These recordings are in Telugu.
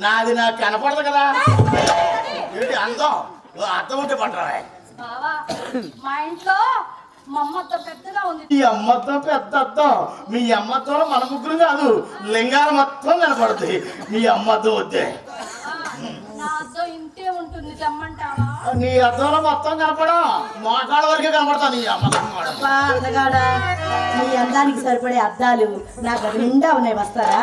నాది నాకు కనపడదు కదా. ఏంటి అందం అర్థం ఉంటే పట్టరా. మా ఇంట్లో మా అమ్మతో పెద్దగా ఉంది. ఈ అమ్మతో పెద్ద అద్దం. మీ అమ్మతో మన ముగ్గురు కాదు, లింగాలు మొత్తం కనపడుతుంది. మీ అమ్మతో వద్దే. నా అద్దం ఇంతే ఉంటుంది, తెమ్మంటావా? నీ అద్దంలో మొత్తం కనపడం, మోకాళ్ళ వరకే కనపడతా. నీ అమ్మ అందగాడా, నీ అందానికి సరిపడే అద్దాలు నాకు నిండా ఉన్నాయి, వస్తారా?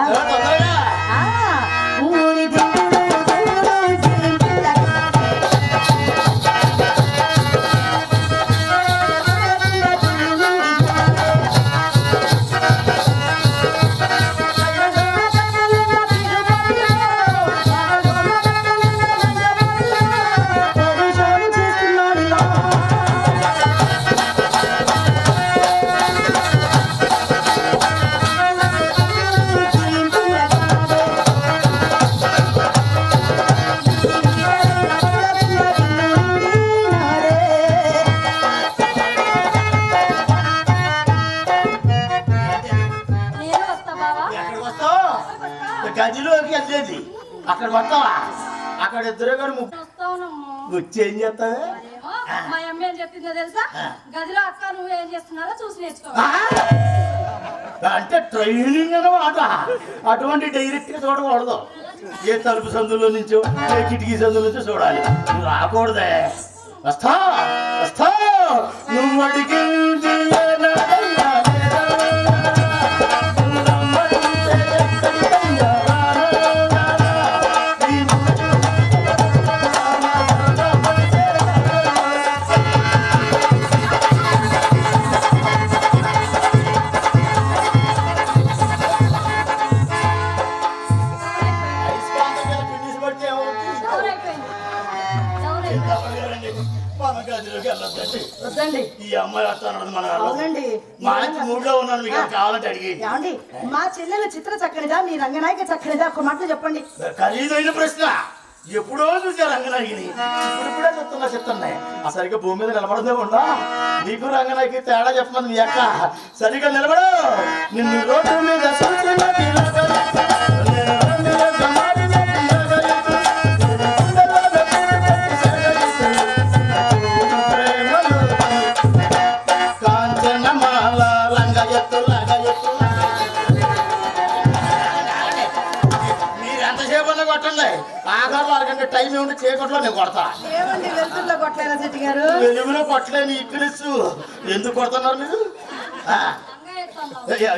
గదిలోకి వెళ్ళేది అక్కడ వస్తావా? అక్కడ ఇద్దరు గారు వచ్చి ఏం చేస్తావే? మా అమ్మ ఏం చెప్పిందో తెలుసా? గదిలో అక్క నువ్వు ఏం చేస్తున్నారో చూసి నేర్చుకో. అంటే ట్రైనింగ్ అన్నమాట. అటువంటి డైరెక్ట్ గా చూడకూడదు. ఏ తలుపు సందులో నుంచో ఏ కిటికీ సందులో నుంచో చూడాలి. నువ్వు రాకూడదే. వస్తా వస్తా నువ్వు అడిగింది ఈ అమ్మాయి వస్తాను. మంచి మూడ్ లో ఉన్నాను, మీకు కావాలంటే అడిగి. మా చెల్లెలు చిత్ర చక్కనిదా, మీ రంగనాయక చక్కనిదా? ఒక మాటలు చెప్పండి. ఖరీదైన ప్రశ్న. ఎప్పుడో చూసా రంగనాయకిని, ఇప్పుడే చెప్తున్నాయి. ఆ సరిగ్గా భూమి మీద నిలబడదే ఉండా. నీకు రంగనాయకి తేడా చెప్పమని మీ అక్క. సరిగ్గా నిలబడు. నిన్ను రోడ్డు మీద టైం ఏమిటి చీకట్లో నేను కొడతా. వెలుగులో కొట్టలేని ఇక్కడిచ్చు. ఎందుకు కొడుతున్నారు మీరు?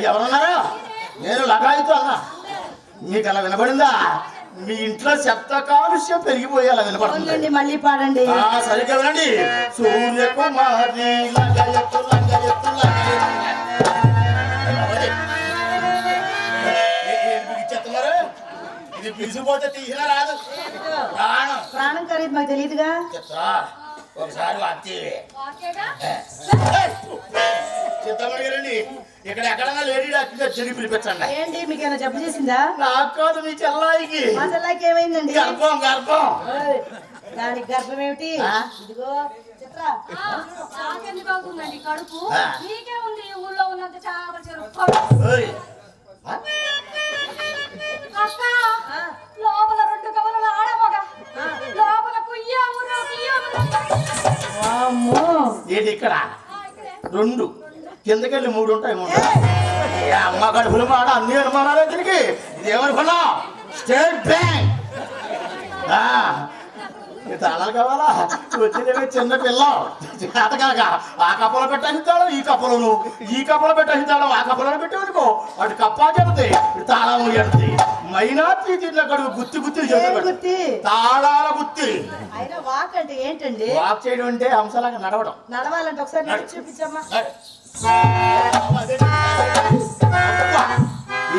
ఎవరన్నారా? నేను లగాయితో అన్నా. మీకు అలా వినపడిందా? మీ ఇంట్లో శబ్ద కాలుష్యం పెరిగిపోయి అలా వినపడుతుంది. మళ్ళీ పాడండి. సరిగ్గా వినండి. సూర్యకుమారి ఇచ్చేస్తున్నారు. ఇది పిలిచిపోతే తీసినా రాదు. ప్రాణం ఖరీదు మాకు తెలియదుగా. ఒకసారి చిత్తమడిగారండి. ఇక్కడ ఎక్కడన్నా లేడీ డాక్టర్ తిరిగి పిలిపించండి. ఏంటి మీకేమైనా జబ్బు చేసిందా? నాకు కాదు, మీ చెల్లాయికి. మా చెల్లాయికి ఏమైందండి? గర్భం. దానికి గర్భం ఏమిటి? ఇదిగో చిత్ర. నాకెందుకు అవుతుందండి కడుపు? నీకే ఉంది. ఊళ్ళో ఉన్నంత చాలా చెరువు. అక్క లోపల 2 కవలలు ఆడమగ, లోపల ఏంటి ఇక్కడ 2 కిందకెళ్ళి 3 ఉంటాయి. అమ్మ కడుపులు మాట అన్ని అనుమానాలే తిరిగి. ఇదేమనుకున్నా? State bank. తాళాలు కావాలా? వచ్చిందేమో చిన్న పిల్ల చేత కనుక ఆ కప్పలో పెట్టేస్తాడు, ఈ కప్పలను ఈ కప్పలో పెట్టేస్తాడు, ఆ కప్పలను పెట్టేవనుకో అటు కప్పా చెబుతాయి, తాళం ఎడుతుంది. మైనార్టీ కడుగు గుత్తి గుత్తి తాళాల గుత్తి. వాక్ అంటే ఏంటండి? వాక్ చేయడం అంటే అంశాలాగా నడవడం. నడవాలంటే ఒకసారి చూపించమ్మా.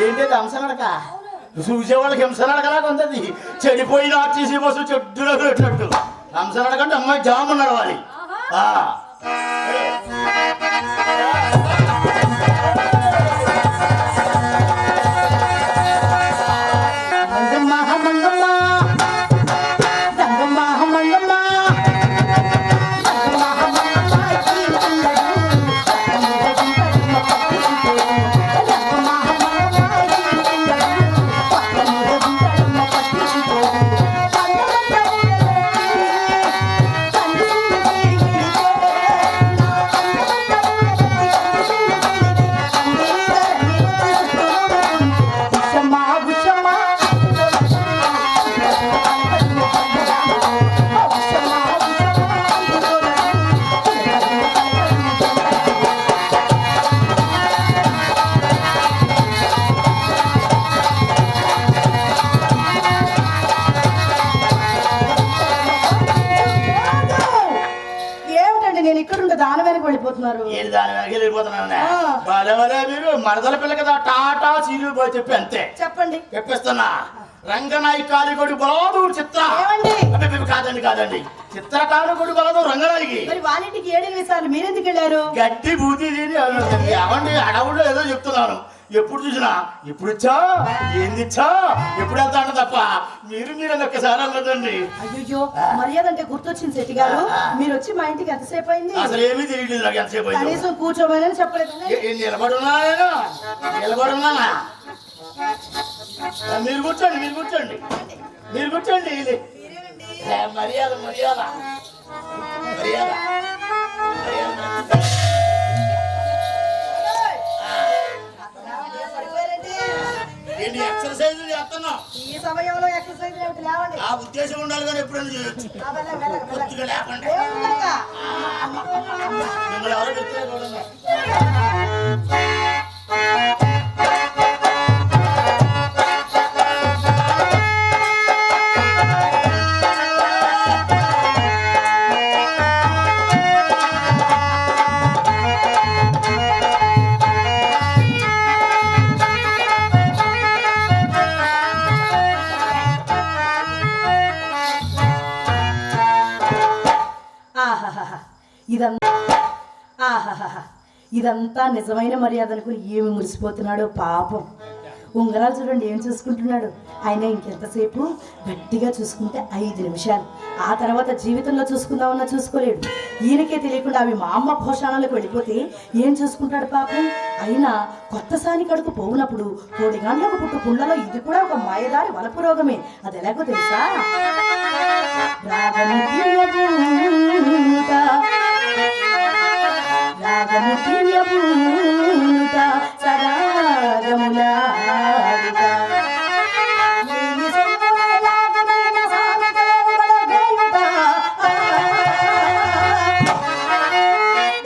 ఏంటి అంశనడక? చూసేవాళ్ళకి హింసనడకలాగా ఉంటుంది. చెడిపోయిన ఆర్టీసీ బస్సు చెడ్డులో పెట్టినట్టు హంసనడకంటే అమ్మాయి జాము నడవాలి. దానవేనికి వెళ్ళిపోతున్నారు. ఏంటి దాని వెనక వెళ్ళిపోతున్నాను ఆ. భలే మీరు మరదల పిల్ల కదా టాటా సీరియల్ పోయి చెప్పి అంతే చెప్పండి. చెప్పేస్తున్నా. రంగనాయకాలిగొడి బలాదూరు చిత్ర ఏమండి? అబ్బే, కాదండి చిత్రకారుగొడి బలాదూరు రంగనాయకి మరి వాళ్ళింటికి 7 సార్లు మీరెందుకు వెళ్ళారు? గడ్డి బూతి అవండి అడవుల్లో ఏదో చెప్తున్నాను. ఎప్పుడు చూసినా ఎప్పుడు ఇచ్చా ఏంది ఇచ్చా ఎప్పుడు వెళ్తాను తప్ప మీరు ఒక్కసారి వెళ్ళదండి. అయ్యో మర్యాద అంటే గుర్తొచ్చింది శెట్టి గారు. మీరు వచ్చి మా ఇంటికి ఎంతసేపు అయింది? అసలు ఏమీ తెలియలేదు నాకు ఎంతసేపు అయిందో. కనీసం కూర్చోమని చెప్పలేదు. నిలబడున్నా నేను నిలబడున్నానా? మీరు కూర్చోండి మర్యాద ఏంటి ఎక్సర్సైజ్ చేస్తున్నావు? ఈ సమయంలో ఎక్సర్సైజ్ ఏమిటి? లేవండి. ఆ ఉద్దేశం ఉండాలి కానీ ఎప్పుడైనా చేయొచ్చు. కొద్దిగా లేకుండా మిమ్మల్ని ఎవరో చెప్తారు చూడండి. ఇదంతా నిజమైన మర్యాద అనుకుని ఏమి మురిసిపోతున్నాడో పాపం. ఉంగరాలు చూడండి ఏం చూసుకుంటున్నాడు. ఆయన ఇంకెంతసేపు గట్టిగా చూసుకుంటే 5 నిమిషాలు. ఆ తర్వాత జీవితంలో చూసుకుందామన్నా చూసుకోలేడు. ఈయనకే తెలియకుండా అవి మా అమ్మ భోషాణాలకు వెళ్ళిపోతే ఏం చూసుకుంటాడు పాపం. అయినా కొత్త సాని కడుకు పోవునప్పుడు కోడిగాండ్లకు పుట్టు పుండ్లలో ఇది కూడా ఒక మాయదారి వలపు రోగమే. అది ఎలాగో తెలుసా? రాగము తీయబూట సరాగములాడుట నీలి సొమ్ములలాగనైన సానగోవల వేయుట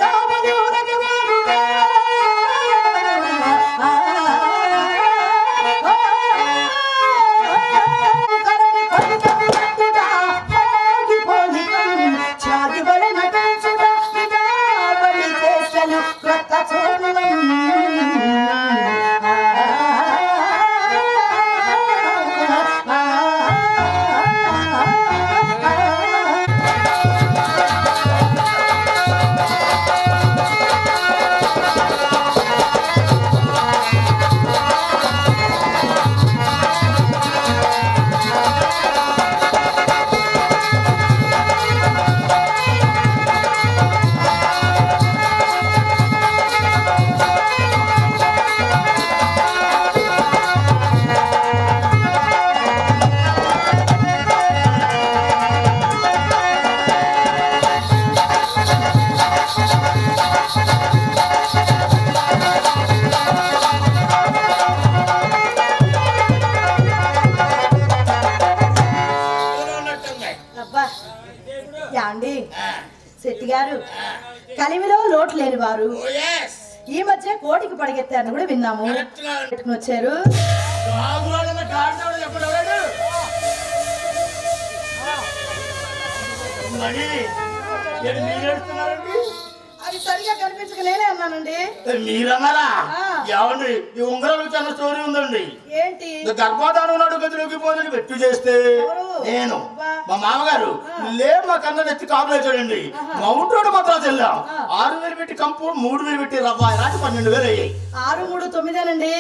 దామదూరకి వాడుట కరణి పలికము నట్టుట పోగి పోలికం చాగి బడి నటించుట విడాబడి చేసలు క్రొత్త చూడలం యాండి శెట్టి గారు కలిమిలో లోటు లేని వారు ఈ మధ్య కోటికి పడిగెత్తారని కూడా విన్నాము. పెట్టుకుని వచ్చారు. అది సరిగా కనిపించక నేనే అన్నానండి. మీరన్నారా? ఏమండి ఈ ఉంగరాలు చిన్న స్టోరీ ఉందండి. ఏంటి? గర్భాధానం నాడు గదిలోకి పోయి వెట్టు చేస్తే నేను మా మామగారు మా కన్నా ఎత్తి కాపులు వచ్చాడండి. మౌంట్ రోడ్ మాత్రం వెళ్ళాం. 6,000 పెట్టి కంపు, 3,000 పెట్టి రవ్వ రాసి 12,000 అయ్యాయి. 6, 3, 9